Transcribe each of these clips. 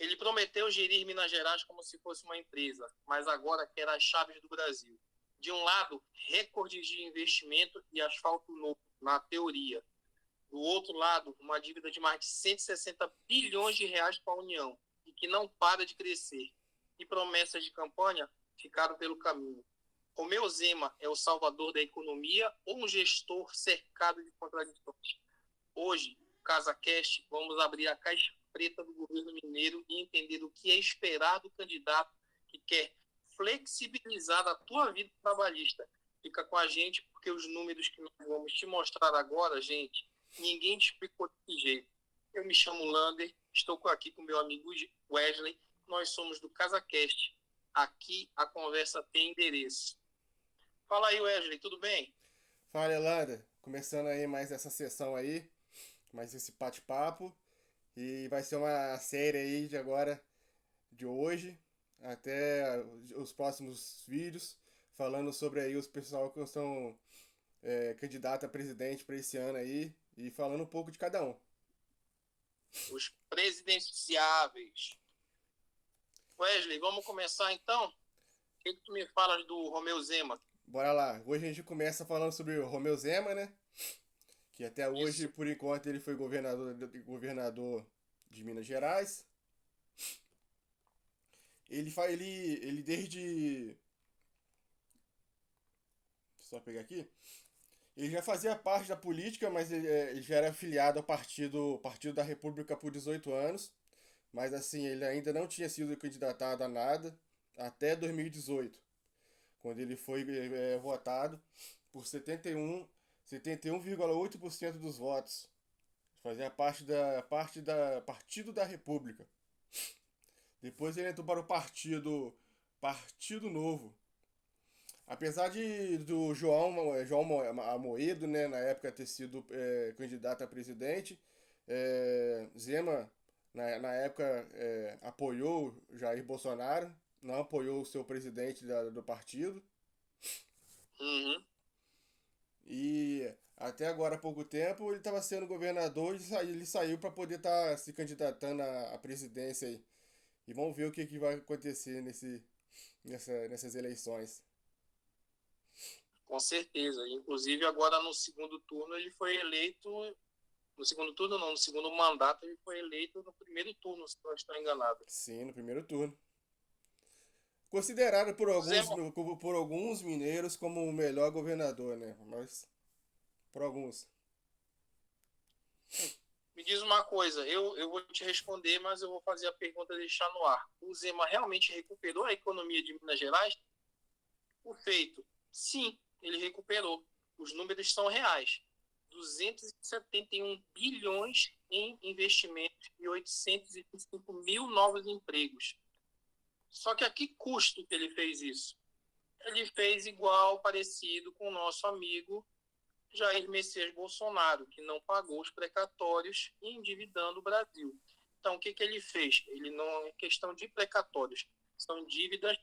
Ele prometeu gerir Minas Gerais como se fosse uma empresa, mas agora quer as chaves do Brasil. De um lado, recordes de investimento e asfalto novo, na teoria. Do outro lado, uma dívida de mais de 160 bilhões de reais para a União e que não para de crescer. E promessas de campanha ficaram pelo caminho. Romeu Zema é o salvador da economia ou um gestor cercado de contradições? Hoje, CasaCast, vamos abrir a caixa preta do governo mineiro e entender o que é esperar do candidato que quer flexibilizar a tua vida trabalhista. Fica com a gente, porque os números que nós vamos te mostrar agora, gente, ninguém te explicou desse jeito. Eu me chamo Lander, estou aqui com meu amigo Wesley, nós somos do CasaCast. Aqui a conversa tem endereço. Fala aí, Wesley, tudo bem? Fala, Elanda. Começando aí mais essa sessão aí, mais esse bate-papo. E vai ser uma série aí de agora, de hoje, até os próximos vídeos, falando sobre aí os pessoal que estão candidato a presidente para esse ano aí, e falando um pouco de cada um. Os presidenciáveis. Wesley, vamos começar então? O que tu me falas do Romeu Zema? Bora lá. Hoje a gente começa falando sobre o Romeu Zema, né? Que até hoje, Isso. por enquanto, ele foi governador de Minas Gerais. Ele desde. Só pegar aqui. Ele já fazia parte da política, mas ele já era afiliado ao Partido da República por 18 anos. Mas assim, ele ainda não tinha sido candidatado a nada até 2018, quando ele foi votado por 71,8% dos votos. Fazia parte da Partido da República. Depois ele entrou para o Partido Novo. Apesar do João Amoedo, né, na época ter sido candidato a presidente, Zema, na época, apoiou Jair Bolsonaro, não apoiou o seu presidente do partido. Uhum. E até agora há pouco tempo ele estava sendo governador e ele saiu para poder estar se candidatando à presidência aí. E vamos ver o que vai acontecer nessas eleições. Com certeza. Inclusive, agora no segundo turno ele foi eleito. No segundo turno, não, no segundo mandato ele foi eleito no primeiro turno, se não estou enganado. Sim, no primeiro turno. Considerado Zema, por alguns mineiros como o melhor governador, né? Mas por alguns. me diz uma coisa, eu vou te responder, mas eu vou fazer a pergunta e deixar no ar. O Zema realmente recuperou a economia de Minas Gerais? O feito, sim, ele recuperou. Os números são reais. 271 bilhões em investimentos e 825 mil novos empregos. Só que a que custo que ele fez isso? Ele fez igual, parecido com o nosso amigo Jair Messias Bolsonaro, que não pagou os precatórios e endividando o Brasil. Então, o que ele fez? Ele não é questão de precatórios, são dívidas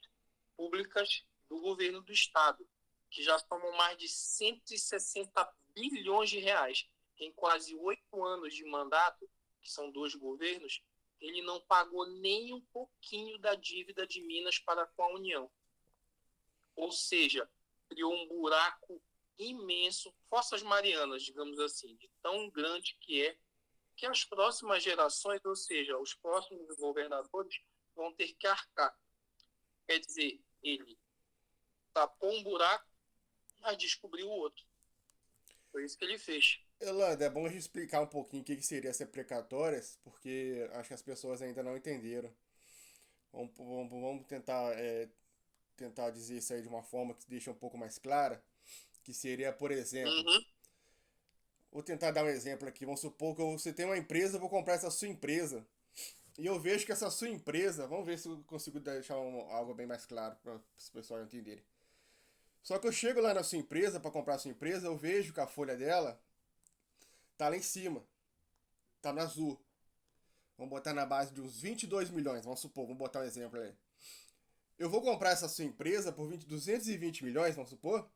públicas do governo do Estado, que já somam mais de 160 bilhões de reais. Em quase 8 anos de mandato, que são dois governos, ele não pagou nem um pouquinho da dívida de Minas para com a União. Ou seja, criou um buraco imenso, Fossas Marianas, digamos assim, de tão grande que as próximas gerações, ou seja, os próximos governadores, vão ter que arcar. Quer dizer, ele tapou um buraco, mas descobriu o outro. Foi isso que ele fez. Elanda, é bom a gente explicar um pouquinho o que seria ser precatórias, porque acho que as pessoas ainda não entenderam. Vamos tentar dizer isso aí de uma forma que deixa um pouco mais clara, que seria, por exemplo, Uhum, vou tentar dar um exemplo aqui. Vamos supor que você tem uma empresa, eu vou comprar essa sua empresa. E eu vejo que essa sua empresa, vamos ver se eu consigo deixar algo bem mais claro para os pessoal entenderem. Só que eu chego lá na sua empresa para comprar a sua empresa, eu vejo que a folha dela tá lá em cima, tá no azul. Vamos botar na base de uns 22 milhões, vamos supor, vamos botar um exemplo aí. Eu vou comprar essa sua empresa por 220 milhões, vamos supor,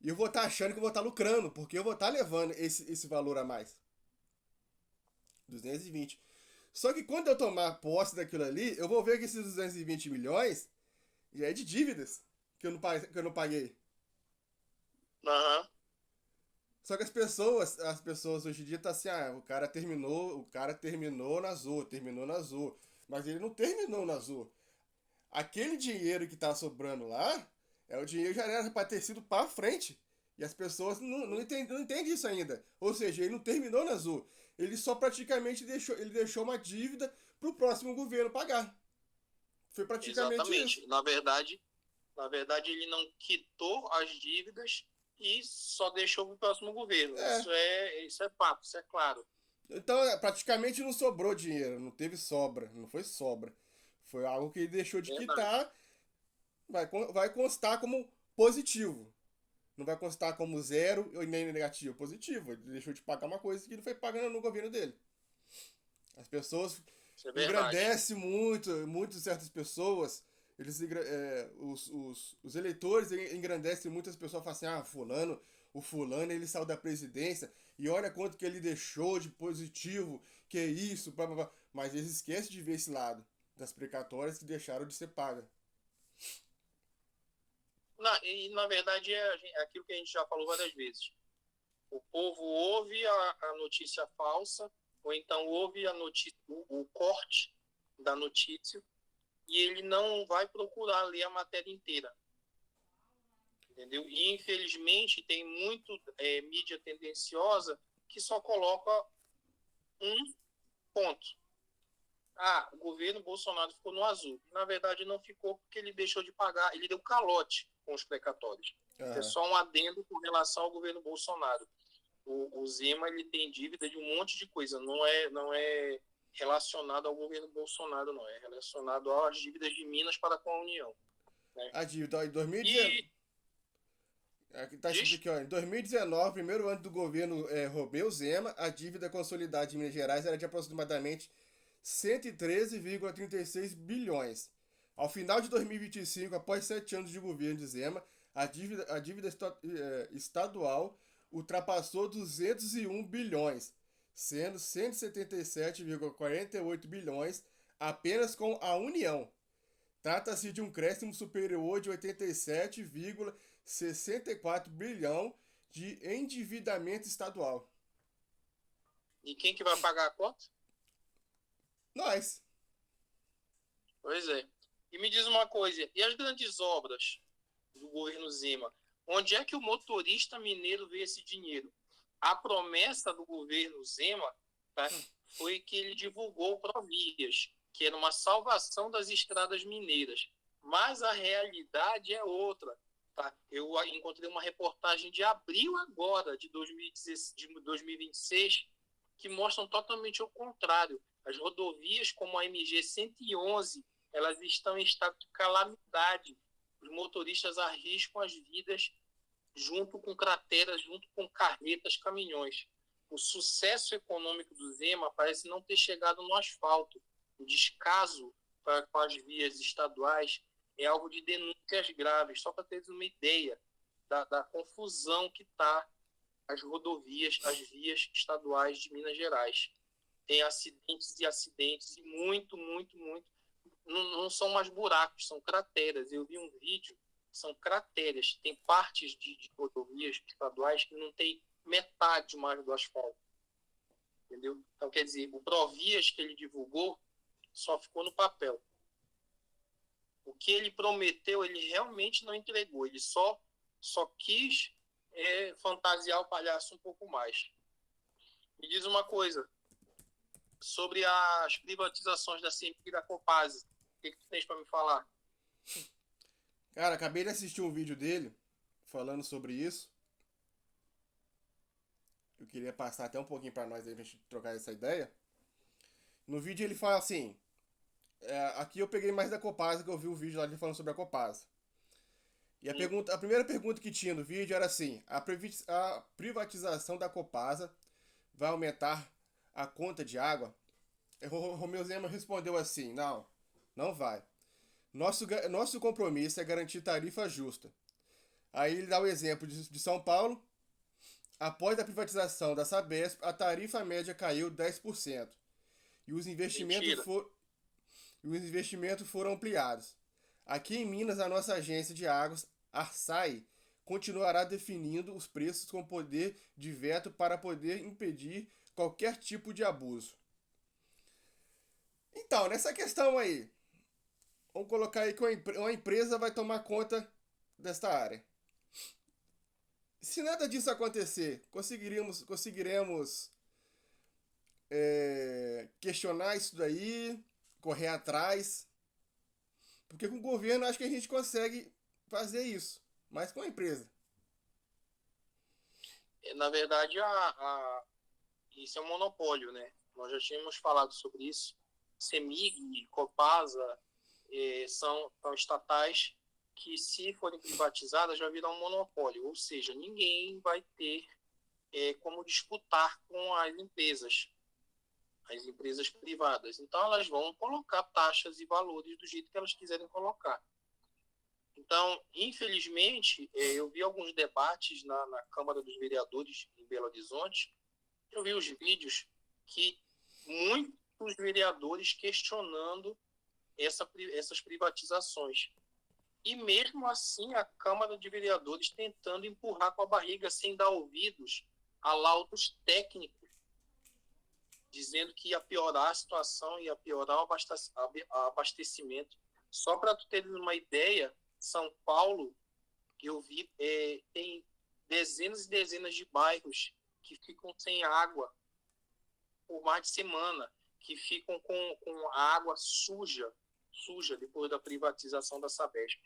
e eu vou estar achando que eu vou estar lucrando, porque eu vou estar levando esse valor a mais. 220. Só que quando eu tomar posse daquilo ali, eu vou ver que esses 220 milhões já é de dívidas que eu não paguei. Aham. Só que as pessoas hoje em dia tá assim, o cara terminou na Azul, terminou na Azul. Mas ele não terminou na Azul. Aquele dinheiro que tá sobrando lá, o dinheiro já era pra ter sido pra frente. E as pessoas não entendem isso ainda. Ou seja, ele não terminou na Azul. Ele só praticamente deixou uma dívida pro próximo governo pagar. Foi praticamente isso. Exatamente. Na verdade, ele não quitou as dívidas e só deixou para o próximo governo. É. Isso é fato, isso é claro. Então, praticamente não sobrou dinheiro, não teve sobra, não foi sobra. Foi algo que ele deixou de Verdade. quitar, vai constar como positivo. Não vai constar como zero e nem negativo, positivo. Ele deixou de pagar uma coisa que ele foi pagando no governo dele. As pessoas Isso é verdade. engrandecem muito certas pessoas. Os eleitores engrandecem muitas pessoas, falam assim, o fulano ele saiu da presidência e olha quanto que ele deixou de positivo, que é isso, blá, blá, blá. Mas eles esquecem de ver esse lado das precatórias que deixaram de ser pagas. Na verdade, é aquilo que a gente já falou várias vezes. O povo ouve a notícia falsa, ou então ouve a notícia, o corte da notícia, e ele não vai procurar ler a matéria inteira. Entendeu? E, infelizmente, tem muito mídia tendenciosa que só coloca um ponto. O governo Bolsonaro ficou no azul. Na verdade, não ficou porque ele deixou de pagar, ele deu calote com os precatórios. É Aham. só um adendo com relação ao governo Bolsonaro. O Zema ele tem dívida de um monte de coisa, não é relacionado ao governo Bolsonaro, não. É relacionado às dívidas de Minas para com a União. Né? A dívida, ó, em 2019. E Aqui tá escrito diz, aqui, ó, em 2019, primeiro ano do governo Romeu Zema, a dívida consolidada de Minas Gerais era de aproximadamente 113,36 bilhões. Ao final de 2025, após 7 anos de governo de Zema, a dívida estadual ultrapassou 201 bilhões, sendo 177,48 bilhões apenas com a União. Trata-se de um crescimento superior de 87,64 bilhão de endividamento estadual. e quem que vai pagar a conta? Nós. Pois é. E me diz uma coisa, e as grandes obras do governo Zema? Onde é que o motorista mineiro vê esse dinheiro? A promessa do governo Zema, tá, foi que ele divulgou o Provias, que era uma salvação das estradas mineiras. Mas a realidade é outra. Tá? Eu encontrei uma reportagem de abril agora, de 2026, que mostram totalmente o contrário. As rodovias como a MG 111, elas estão em estado de calamidade. Os motoristas arriscam as vidas junto com crateras, junto com carretas, caminhões. O sucesso econômico do Zema parece não ter chegado no asfalto. O descaso para com as vias estaduais é algo de denúncias graves, só para ter uma ideia da confusão que está as rodovias, as vias estaduais de Minas Gerais. Tem acidentes e acidentes, e muito, muito, muito. Não são mais buracos, são crateras. Eu vi um vídeo, são crateras. Tem partes de rodovias estaduais que não tem metade mais do asfalto. Entendeu? Então, quer dizer, o Provias que ele divulgou só ficou no papel. O que ele prometeu, ele realmente não entregou. Ele só quis fantasiar o palhaço um pouco mais. Me diz uma coisa, sobre as privatizações da CEMIG e da Copasa. O que tu tens para me falar? Cara, acabei de assistir um vídeo dele falando sobre isso. Eu queria passar até um pouquinho pra nós aí pra gente trocar essa ideia. No vídeo ele fala assim: aqui eu peguei mais da Copasa, que eu vi o vídeo lá de falando sobre a Copasa. E a primeira pergunta que tinha no vídeo era assim: a privatização da Copasa vai aumentar a conta de água? Romeu Zema respondeu assim: não, não vai. Nosso compromisso é garantir tarifa justa. Aí ele dá o exemplo de São Paulo. Após a privatização da Sabesp, a tarifa média caiu 10%. e os investimentos, Mentira. foram ampliados. Aqui em Minas, a nossa agência de águas, Arsai, continuará definindo os preços com poder de veto para poder impedir qualquer tipo de abuso. Então, nessa questão aí, vamos colocar aí que uma empresa vai tomar conta desta área. Se nada disso acontecer, conseguiremos questionar isso daí, correr atrás, porque com o governo acho que a gente consegue fazer isso, mas com a empresa. Na verdade, isso é um monopólio, né? Nós já tínhamos falado sobre isso. CEMIG, Copasa, são estatais que, se forem privatizadas, já virão um monopólio. Ou seja, ninguém vai ter como disputar com as empresas privadas. Então, elas vão colocar taxas e valores do jeito que elas quiserem colocar. Então, infelizmente, eu vi alguns debates na Câmara dos Vereadores em Belo Horizonte. Eu vi os vídeos que muitos vereadores questionando essas privatizações. E mesmo assim, a Câmara de Vereadores tentando empurrar com a barriga sem dar ouvidos a laudos técnicos, dizendo que ia piorar a situação, ia piorar o abastecimento. Só para tu ter uma ideia, São Paulo, eu vi, tem dezenas e dezenas de bairros que ficam sem água por mais de semana, que ficam com a água suja depois da privatização da Sabesp.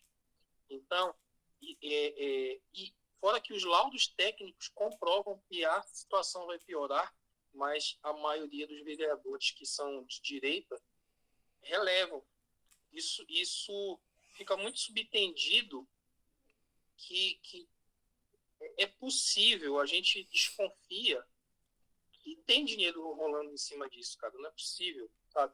Então, e fora que os laudos técnicos comprovam que a situação vai piorar, mas a maioria dos vereadores que são de direita relevam. Isso fica muito subentendido que é possível, a gente desconfia que tem dinheiro rolando em cima disso, cara. Não é possível, sabe?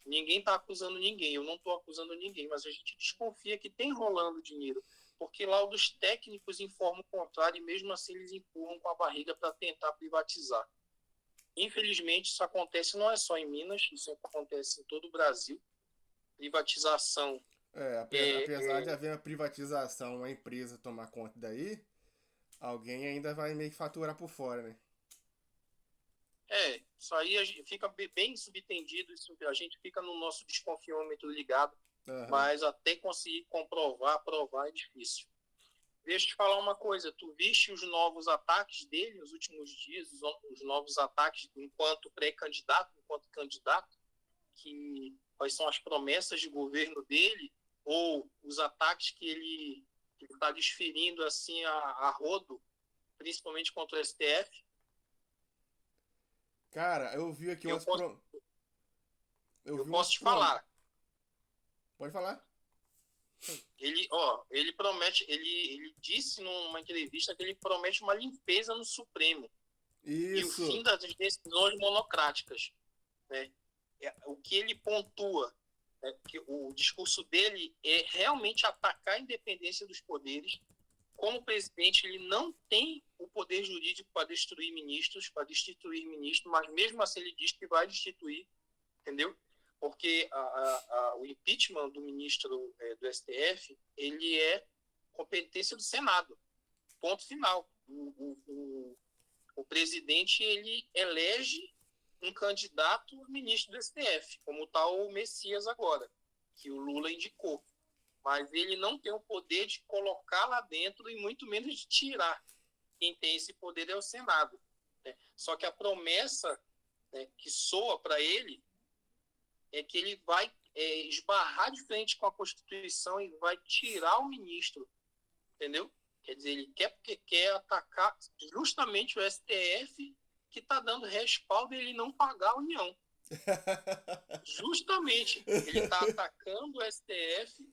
Ninguém está acusando ninguém, eu não estou acusando ninguém, mas a gente desconfia que tem rolando dinheiro, porque laudos técnicos informam o contrário e mesmo assim eles empurram com a barriga para tentar privatizar. Infelizmente, isso acontece não é só em Minas, isso acontece em todo o Brasil. Privatização. Apesar de haver uma privatização, uma empresa tomar conta daí, alguém ainda vai meio que faturar por fora, né? Isso aí a gente fica bem subentendido, a gente fica no nosso desconfiômetro ligado, mas até conseguir provar é difícil. Deixa eu te falar uma coisa, tu viste os novos ataques dele nos últimos dias, os novos ataques enquanto pré-candidato, enquanto candidato, quais são as promessas de governo dele, ou os ataques que ele está desferindo assim a rodo, principalmente contra o STF? Cara, eu vi aqui Eu umas posso, pro... eu posso te falar. Pode falar? Ele promete, ele disse numa entrevista que ele promete uma limpeza no Supremo. E o fim Isso. das decisões monocráticas, né? O que ele pontua, que o discurso dele é realmente atacar a independência dos poderes. Como presidente, ele não tem o poder jurídico para destituir ministros, mas mesmo assim ele diz que vai destituir, entendeu? Porque o impeachment do ministro do STF, ele é competência do Senado, ponto final. O presidente, ele elege um candidato a ministro do STF, como está o Messias agora, que o Lula indicou. Mas ele não tem o poder de colocar lá dentro e muito menos de tirar. Quem tem esse poder é o Senado. Né? Só que a promessa, né, que soa para ele é que ele vai esbarrar de frente com a Constituição e vai tirar o ministro, entendeu? Quer dizer, ele quer atacar justamente o STF, que está dando respaldo e ele não pagar a União. Justamente, ele está atacando o STF,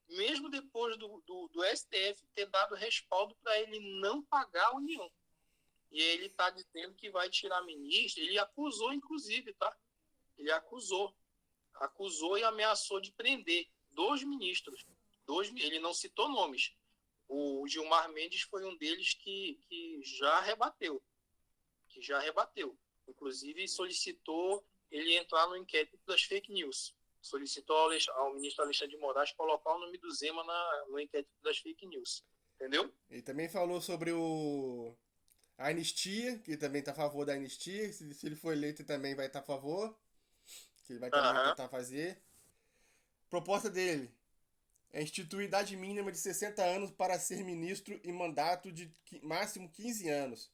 mesmo depois do STF ter dado respaldo para ele não pagar a União. E ele está dizendo que vai tirar ministro. Ele acusou, inclusive, tá? Ele acusou e ameaçou de prender 2 ministros. Ele não citou nomes. O Gilmar Mendes foi um deles que já rebateu. Inclusive solicitou ele entrar no inquérito das fake news. Solicitou ao ministro Alexandre de Moraes colocar o nome do Zema no inquérito das fake news. Entendeu? Ele também falou sobre a anistia, que também está a favor da anistia. Se ele for eleito, ele também vai estar a favor, que ele vai também Aham. tentar fazer. Proposta dele é instituir idade mínima de 60 anos para ser ministro e mandato de máximo 15 anos.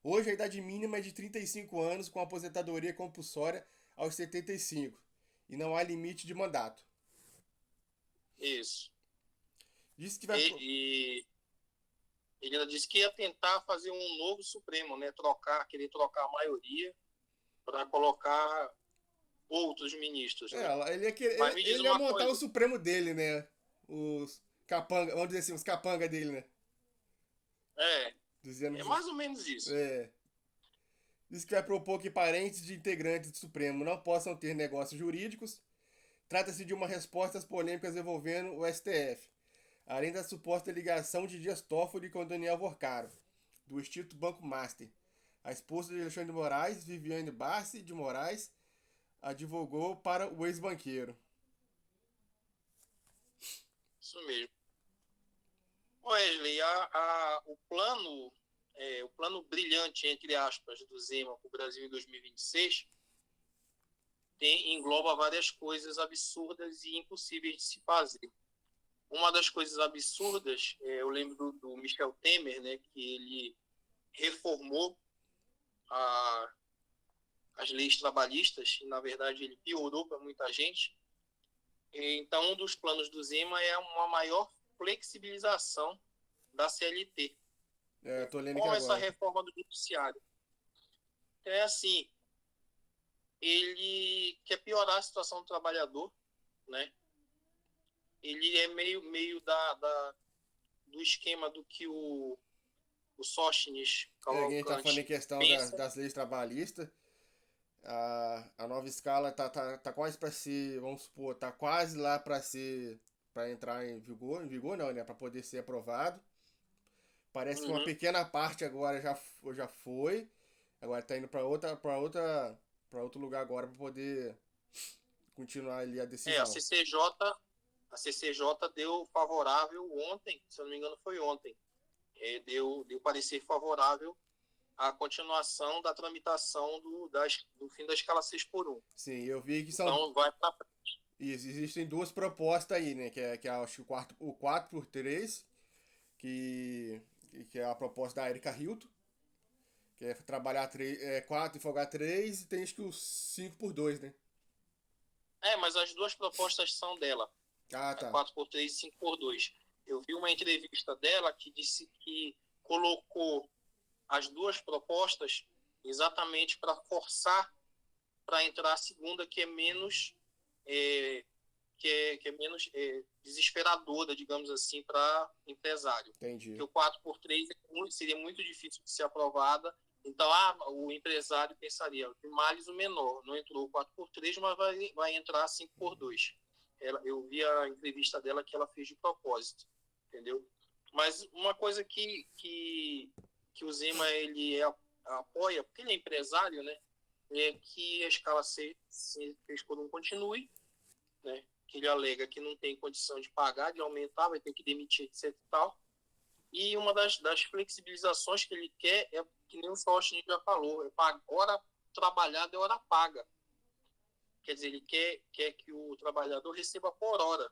Hoje a idade mínima é de 35 anos, com aposentadoria compulsória aos 75. E não há limite de mandato. Isso. Disse que vai. E ele ainda disse que ia tentar fazer um novo Supremo, né? Querer trocar a maioria para colocar outros ministros, né? Ele ia, Mas me diz ele ia uma montar o coisa. Supremo dele, né? Os capanga, vamos dizer assim, os capanga dele, né? É, Dos é anos. mais ou menos isso. É. Diz que vai propor que parentes de integrantes do Supremo não possam ter negócios jurídicos. Trata-se de uma resposta às polêmicas envolvendo o STF, além da suposta ligação de Dias Toffoli com Daniel Vorcaro, do Instituto Banco Master. A esposa de Alexandre de Moraes, Viviane Barsi de Moraes, advogou para o ex-banqueiro. Isso mesmo. Wesley, o plano brilhante, entre aspas, do Zema para o Brasil em 2026 engloba várias coisas absurdas e impossíveis de se fazer. Uma das coisas absurdas, eu lembro do Michel Temer, né, que ele reformou as leis trabalhistas, e na verdade ele piorou para muita gente. Então, um dos planos do Zema é uma maior flexibilização da CLT, É, tô lendo aqui com essa agora. reforma do judiciário. É assim, ele quer piorar a situação do trabalhador, né? Ele é meio do esquema do que o Sóstenes A gente tá falando em Cavalcante questão pensa. das leis trabalhistas. A nova escala tá quase para ser, vamos supor, tá quase lá para entrar em vigor não, né? Para poder ser aprovado. Parece que uma Uhum. pequena parte agora já foi. Agora tá indo para outro lugar agora para poder continuar ali a É, decisão. a CCJ deu favorável ontem, se eu não me engano foi ontem, deu parecer favorável à continuação da tramitação do fim da escala 6 por 1. Sim, eu vi que são Então vai para existem duas propostas aí, né? Que é acho que o 4 por 3 que, que é a proposta da Erika Hilton, que é trabalhar 4 e folgar 3 e tem acho que o 5 por 2 né? mas as duas propostas são dela, Ah, a tá. 4 por 3 e 5 por 2. Eu vi uma entrevista dela que disse que colocou as duas propostas exatamente para forçar para entrar a segunda, que é menos que é menos desesperadora, digamos assim, para empresário. Entendi. Que o 4 por 3 seria muito difícil de ser aprovada. Então, o empresário pensaria, o males o menor. Não entrou o 4 por 3 mas vai entrar 5 por 2. Eu vi a entrevista dela que ela fez de propósito, entendeu? Mas uma coisa que o Zema ele apoia, porque ele é empresário, né? É que a escala C, 6 por 1 continue, né? Que ele alega que não tem condição de pagar, de aumentar, vai ter que demitir, etc e tal. E uma das flexibilizações que ele quer é, que nem o Faustino já falou, é hora trabalhada é hora paga. Quer dizer, ele quer que o trabalhador receba por hora.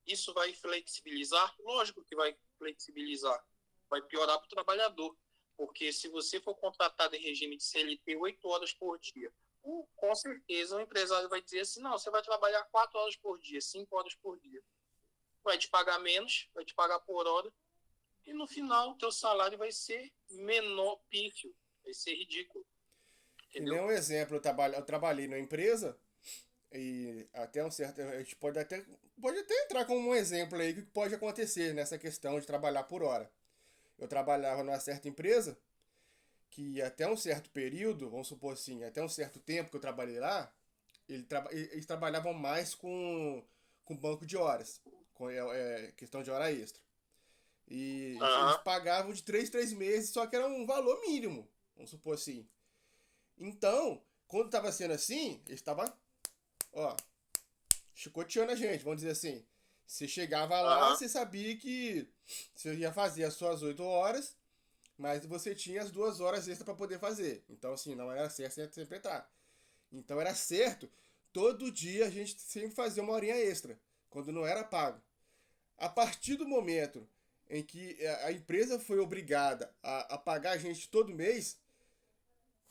Isso vai flexibilizar? Lógico que vai flexibilizar. Vai piorar para o trabalhador. Porque se você for contratado em regime de CLT 8 horas por dia, com certeza o empresário vai dizer assim, não, você vai trabalhar 4 horas por dia, 5 horas por dia. Vai te pagar menos, vai te pagar por hora, e no final o teu salário vai ser menor, pífio, vai ser ridículo, Que nem entendeu? um exemplo, eu trabalhei numa empresa e até um certo. A gente pode até entrar como um exemplo aí que pode acontecer nessa questão de trabalhar por hora. Eu trabalhava numa certa empresa que até um certo período, vamos supor assim, até um certo tempo que eu trabalhei lá, eles trabalhavam mais com banco de horas, com questão de hora extra. E eles Aham, pagavam de 3 meses, só que era um valor mínimo, vamos supor assim. Então, quando tava sendo assim, eles estavam, ó, chicoteando a gente, vamos dizer assim. Você chegava lá, Aham. você sabia que você ia fazer as suas 8 horas, mas você tinha as 2 horas extra para poder fazer. Então, assim, não era certo sempre entrar. Então, era certo, todo dia a gente sempre fazia uma horinha extra, quando não era pago. A partir do momento em que a empresa foi obrigada a pagar a gente todo mês,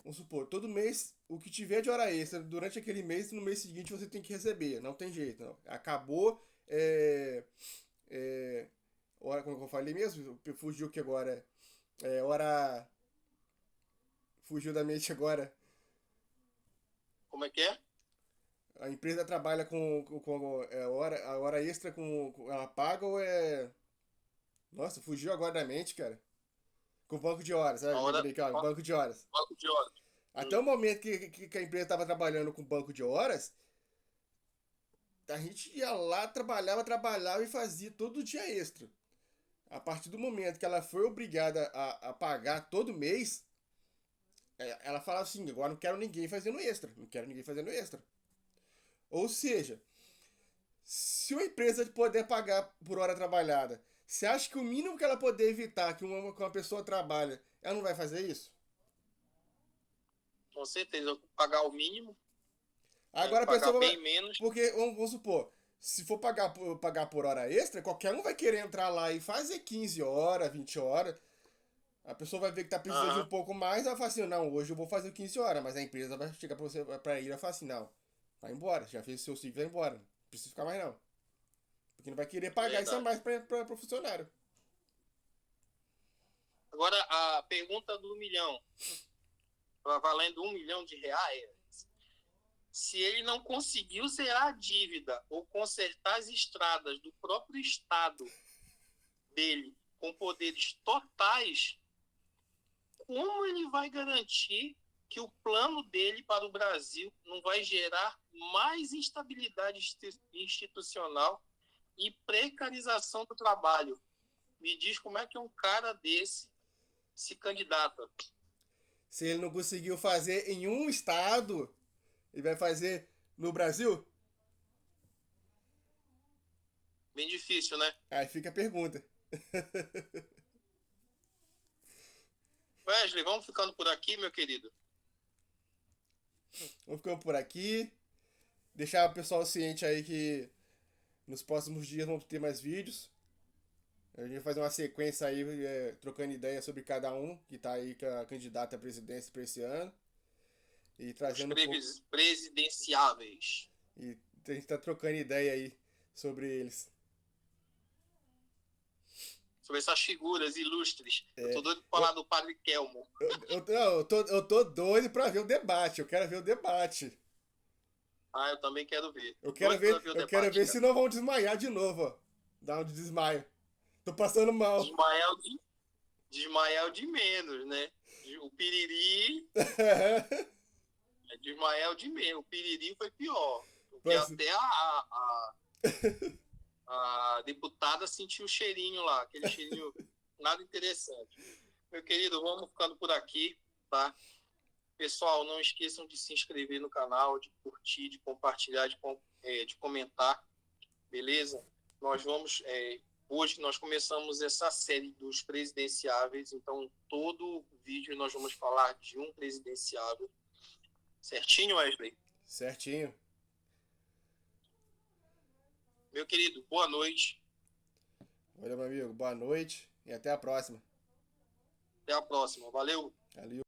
vamos supor, todo mês, o que tiver de hora extra durante aquele mês, no mês seguinte você tem que receber. Não tem jeito, não. Acabou. É, hora, como eu falei mesmo, fugiu que agora. Hora. Fugiu da mente agora. Como é que é? A empresa trabalha a hora extra ela paga ou é. Nossa, fugiu agora da mente, cara. Com banco de horas, A hora. lembrei que, ó, Ó, banco de horas. banco de horas. Até o momento que a empresa estava trabalhando com banco de horas, a gente ia lá, trabalhava e fazia todo dia extra. A partir do momento que ela foi obrigada a pagar todo mês, ela falava assim: agora não quero ninguém fazendo extra, não quero ninguém fazendo extra. Ou seja, se uma empresa puder pagar por hora trabalhada, você acha que o mínimo que ela poder evitar que uma pessoa trabalhe, ela não vai fazer isso? Com certeza, eu vou pagar o mínimo, né? Agora a Pagar pessoa vai. bem menos. Porque, vamos supor, se for pagar por hora extra, qualquer um vai querer entrar lá e fazer 15 horas, 20 horas. A pessoa vai ver que tá precisando de um Aham. pouco mais, ela fala assim, não, hoje eu vou fazer 15 horas, mas a empresa vai chegar pra você, pra ir e falar assim, não, vai embora, já fez o seu ciclo, vai embora, não precisa ficar mais não. Porque não vai querer pagar isso a Verdade. mais pro funcionário. Agora, a pergunta do milhão, valendo R$ 1 milhão, se ele não conseguiu zerar a dívida ou consertar as estradas do próprio estado dele com poderes totais, como ele vai garantir que o plano dele para o Brasil não vai gerar mais instabilidade institucional e precarização do trabalho? Me diz como é que um cara desse se candidata. Se ele não conseguiu fazer em um estado, ele vai fazer no Brasil? Bem difícil, né? Aí fica a pergunta. Wesley, vamos ficando por aqui, meu querido. Vamos ficando por aqui. Deixar o pessoal ciente aí que nos próximos dias vamos ter mais vídeos. A gente vai fazer uma sequência aí, trocando ideias sobre cada um que tá aí com a candidata à presidência para esse ano. E Os trazendo um pouco. presidenciáveis. E a gente tá trocando ideia aí sobre eles. Sobre essas figuras ilustres. Eu tô É, doido pra eu, falar do Padre Kelmo. não, eu tô doido pra ver o debate. Eu quero ver o debate. Ah, eu também quero ver. Eu quero Doido pra ver, ver o eu quero debate, ver cara. se não vão desmaiar de novo, ó. Dá um desmaio. Tô passando mal. Desmaiar de menos, né? O Piriri é desmaiar de menos. O Piriri foi pior. Porque Mas, até a deputada sentiu o cheirinho lá, aquele cheirinho nada interessante. Meu querido, vamos ficando por aqui, tá? Pessoal, não esqueçam de se inscrever no canal, de curtir, de compartilhar, de comentar, beleza? Hoje nós começamos essa série dos presidenciáveis, então todo vídeo nós vamos falar de um presidenciável. Certinho, Wesley? certinho. Meu querido, boa noite. Valeu, meu amigo. Boa noite e até a próxima. Até a próxima. Valeu! Valeu.